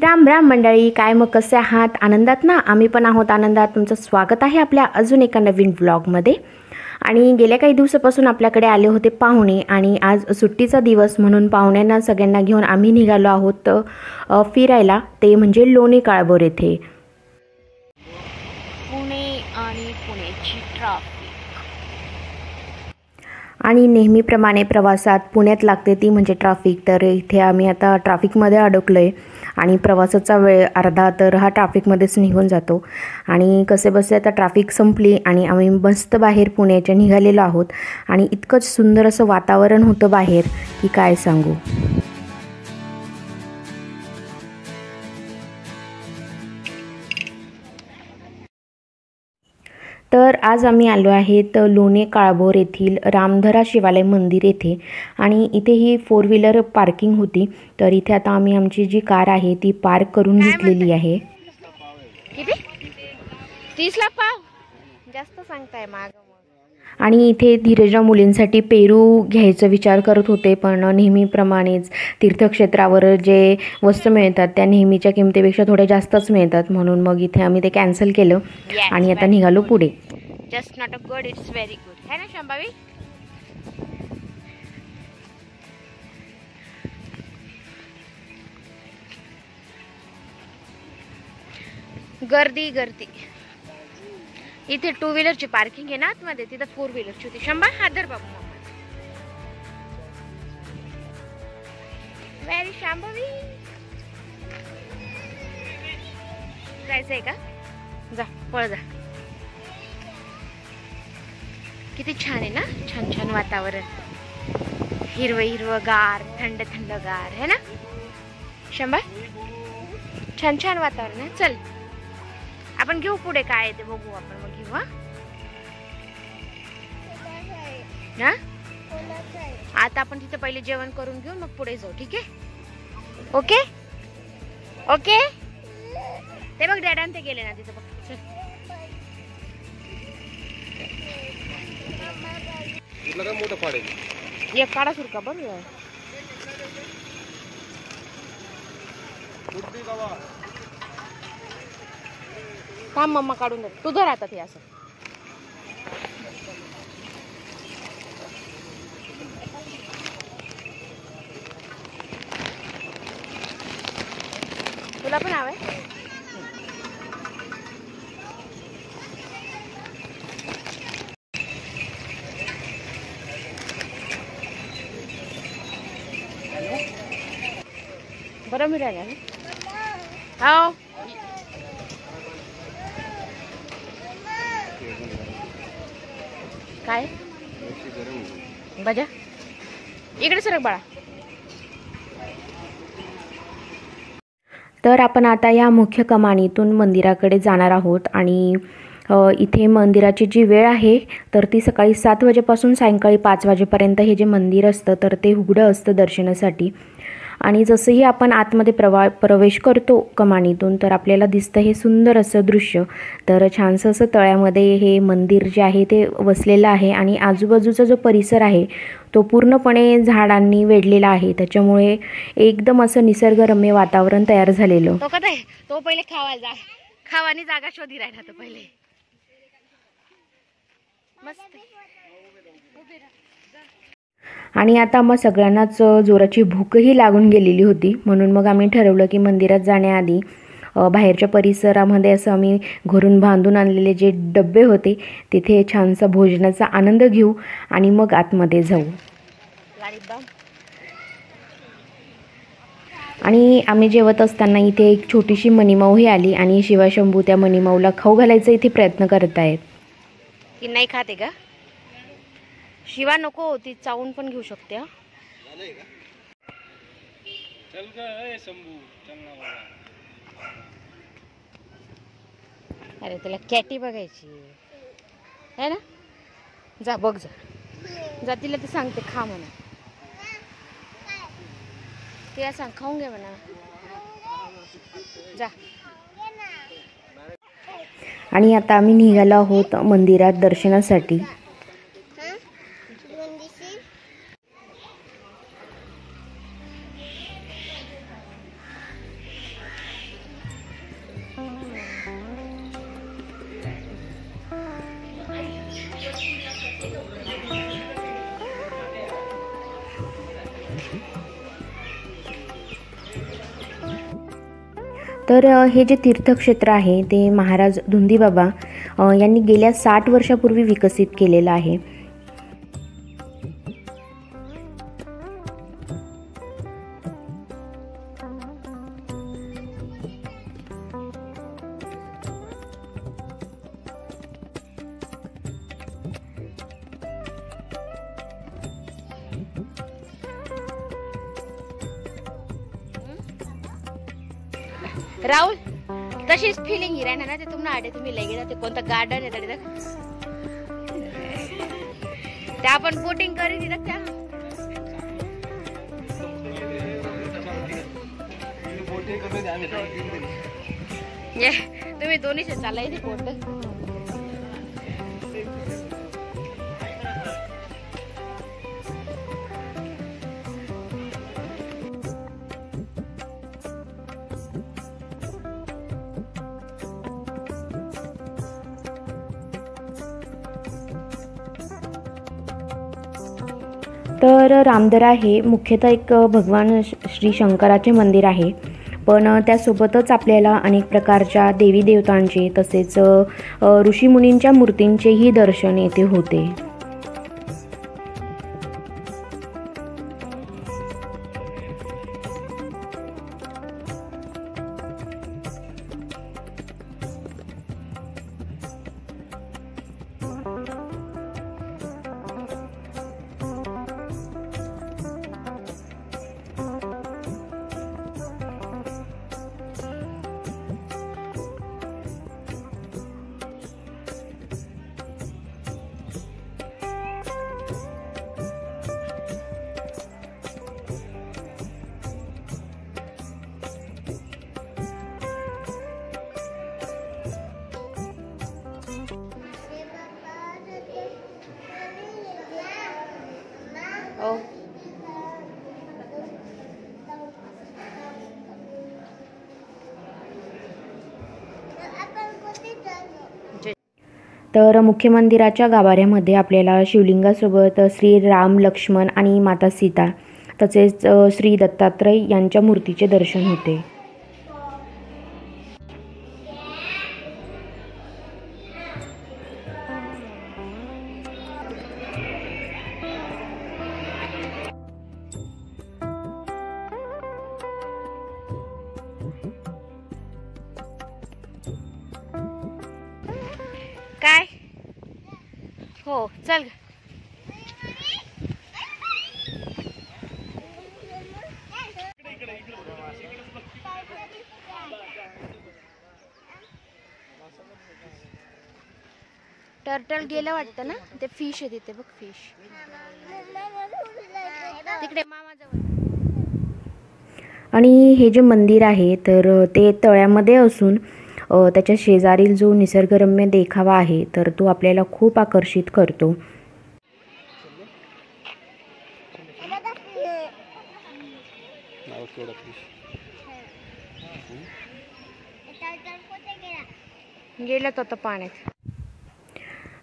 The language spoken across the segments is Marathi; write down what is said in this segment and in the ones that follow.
राम राम मंडळी, काय मग कसे आहात? आनंदात ना? आम्ही पण आहोत आनंदात. तुमचं स्वागत आहे आपल्या अजून एका नवीन व्लॉगमध्ये. आणि गेल्या काही दिवसापासून आपल्याकडे आले होते पाहुणे आणि आज सुट्टीचा दिवस म्हणून पाहुण्यांना सगळ्यांना घेऊन आम्ही निघालो आहोत फिरायला, ते म्हणजे लोणी काळभोर येथे. पुणे आणि पुण्याची ट्रॅफिक आणि नेहमीप्रमाणे प्रवासात पुण्यात लागते ती म्हणजे ट्रॅफिक. तर इथे आम्ही आता ट्रॅफिकमध्ये अडकलो आहे आणि प्रवासाचा वेळ अर्धा तर हा ट्रॅफिकमध्येच निघून जातो. आणि कसेबसे आता ट्रॅफिक संपली आणि आम्ही मस्त बाहेर पुण्याच्या निघालेलो आहोत. आणि इतकंच सुंदर असं वातावरण होतं बाहेर की काय सांगू. तर आज आम्ही आलो आहेत लोणी काळभोर येथील रामधरा शिवालय मंदिर येथे. आणि इथे ही 4 व्हीलर पार्किंग होती. तर इथे आता आम्ही आमची जी कार आहे ती पार्क करून घेतलेली आहे. किती 30ला पाव जास्त सांगताय माग. आणि इथे धीरजराव मुलींसाठी पेरू घ्यायचा विचार करत होते, पण नेहमीप्रमाणेच तीर्थक्षेत्रावर जे वस्तू मिळतात त्या नेहमीच्या किमतीपेक्षा थोड्या जास्तच मिळतात, म्हणून मग इथे आम्ही ते कॅन्सल केलं आणि आता निघालो पुढे. Just not a good, it's very good है ना शंभावी. गर्दी गर्दी. इथे 2 व्हीलरची पार्किंग आहे ना आतमध्ये, तिथं 4 व्हीलरची होती. शंभा हादर बाबू व्हेरी शांभवी. जायचंय का? जा पळ जा. किती छान आहे ना, छान छान वातावरण, हिरवं हिरवं गार, थंड थंड गार है ना शंभा. छान छान वातावरण आहे. चल आपण घेऊ पुढे काय आहे ते बघू, आपण मग घेऊ. हा आता आपण तिथे पहिले जेवण करून घेऊ, मग पुढे जाऊ. ठीक आहे? Okay okay. ते बघ डॅडान ते गेले ना तिथे बघ. चल मोठं फाड आहे. एक काढा सुरका बरं. थांब मम्मा काढून दे. तू धर आता ते असं. तुला पण हवंय? बरं मिळालं ना. हो काय बजा इकडे सरक बाळा. तर आपण आता या मुख्य कमानीतून मंदिराकडे जाणार आहोत. आणि इथे मंदिराची जी वेळ आहे तर ती सकाळी 7 वाजेपासून सायंकाळी 5 वाजेपर्यंत हे जे मंदिर असतं तर ते उघडं असतं दर्शनासाठी. आणि जसंही आपण आतमध्ये प्रवेश करतो कमानीतून तर आपल्याला दिसतं हे सुंदर असं दृश्य. तर छानसं असं तळ्यामध्ये हे मंदिर जे आहे ते वसलेलं आहे. आणि आजूबाजूचा जो परिसर आहे तो पूर्णपणे झाडांनी वेढलेला आहे, त्याच्यामुळे एकदम असं निसर्गरम्य वातावरण तयार झालेलं. तो पहिले खावायला खावानी जागा शोधी राहिला तो पहिले. मस्त. आणि आता मग सगळ्यांनाच जोराची भूकही लागून गेलेली होती, म्हणून मग आम्ही ठरवलं की मंदिरात जाण्याआधी बाहेरच्या परिसरामध्ये असं आम्ही घरून बांधून आणलेले जे डबे होते तिथे छानसा भोजनाचा आनंद घेऊ आणि मग आतमध्ये जाऊ. आणि आम्ही जेवत असताना इथे एक छोटीशी मनीमाऊही आली आणि शिवाशंभू त्या मनीमाऊला खाऊ घालायचा इथे प्रयत्न करत आहेत. ती नाही खाते का? शिवा नको, ती चावून पण घेऊ शकते. अरे तुला कॅटी बघायची है ना. जा बघ जा जा. तिला ती सांगते खा म्हणा. तिला सांग खाऊन घे म्हणा. जा. आणि आता आम्ही निघालो आहोत मंदिरात दर्शनासाठी. तर हे जे तीर्थक्षेत्र आहे ते महाराज धुंदीबाबा यांनी गेल्या 60 वर्षापूर्वी विकसित केलेलं आहे. राहुल तशीच फिलिंग ही राहणार ना ते तुम्हाला आडे तुम्ही लई गेला ते कोणतं गार्डन आहे तरी ते आपण बोटिंग करी तिथं त्या तुम्ही दोन्हीचे चालायचे बोट. तर रामदरा हे मुख्यतः एक भगवान श्री शंकराचे मंदिर आहे, पण त्यासोबतच आपल्याला अनेक प्रकारच्या देवी देवतांचे तसेच ऋषीमुनींच्या मूर्तींचेही दर्शन येथे होते. तर मुख्य मंदिराच्या गाभाऱ्यामध्ये आपल्याला शिवलिंगासोबत श्री राम, लक्ष्मण आणि माता सीता तसेच श्री दत्तात्रय यांच्या मूर्तीचे दर्शन होते. काय हो चल टर्टल गेलं वाटतं ना ते फिश आहे तिथे बघ फिश तिकडे मामाजवळ. आणि हे जे मंदिर आहे तर ते तळ्यामध्ये असून त्याच्या शेजारील जो निसर्गरम्य देखावा आहे तर तो आपल्याला खूप आकर्षित करतो. गेलं तर पाण्यात.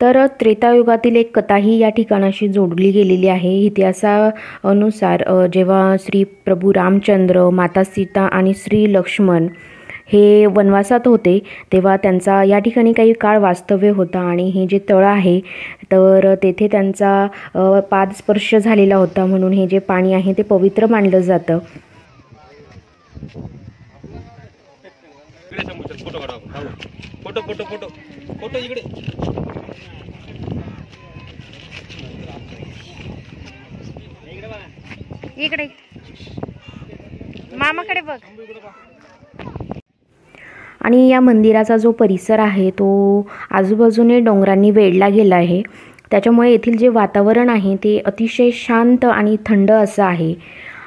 तर त्रेतायुगातील एक कथाही या ठिकाणाशी जोडली गेलेली आहे. इतिहासानुसार जेव्हा श्री प्रभू रामचंद्र, माता सीता आणि श्री लक्ष्मण हे वनवासात होते तेव्हा त्यांचा या ठिकाणी काही काळ वास्तव्य होता आणि हे जे तळ आहे तर तेथे त्यांचा पादस्पर्श झालेला होता, म्हणून हे जे पाणी आहे ते पवित्र मानलं जातं. फोटो फोटो फोटो फोटो इकडे इकडे मामाकडे बघ. आणि या मंदिराचा जो परिसर आहे तो आजूबाजूने डोंगरांनी वेढला गेला आहे, त्याच्यामुळे येथील जे वातावरण आहे ते अतिशय शांत आणि थंड असं आहे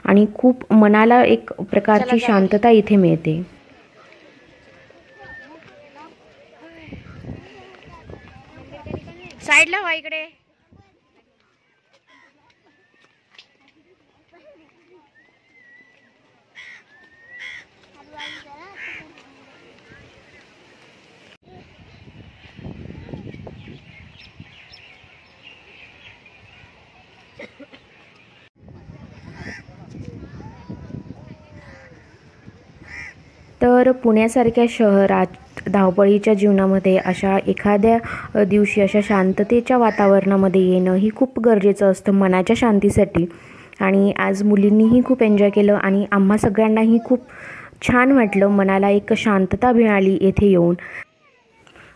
आणि खूप मनाला एक प्रकारची शांतता इथे मिळते. साईडला व्हा इकडे. तर पुण्यासारख्या शहरात धावपळीच्या जीवनामध्ये अशा एखाद्या दिवशी अशा शांततेच्या वातावरणामध्ये येणं ही खूप गरजेचं असतं मनाच्या शांतीसाठी. आणि आज मुलींनीही खूप एन्जॉय केलं आणि आम्हा सगळ्यांनाही खूप छान वाटलं, मनाला एक शांतता मिळाली येथे येऊन.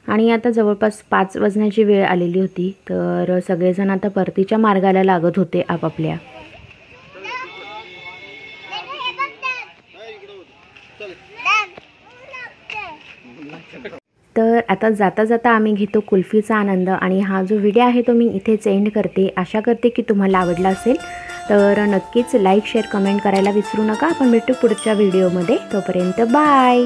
आणि आता जवळपास 5 वाजण्याची वेळ आलेली होती, तर सगळेजण आता परतीच्या मार्गाला लागत होते आपापल्या. तर आता जाता जाता आम्ही घेतो कुल्फीचा आनंद. आणि हा जो व्हिडिओ आहे तो मी इथेच एंड करते. आशा करते की तुम्हाला आवडला असेल. तर नक्कीच लाईक शेअर कमेंट करायला विसरू नका. आपण भेटू पुढच्या व्हिडिओमध्ये. तोपर्यंत बाय.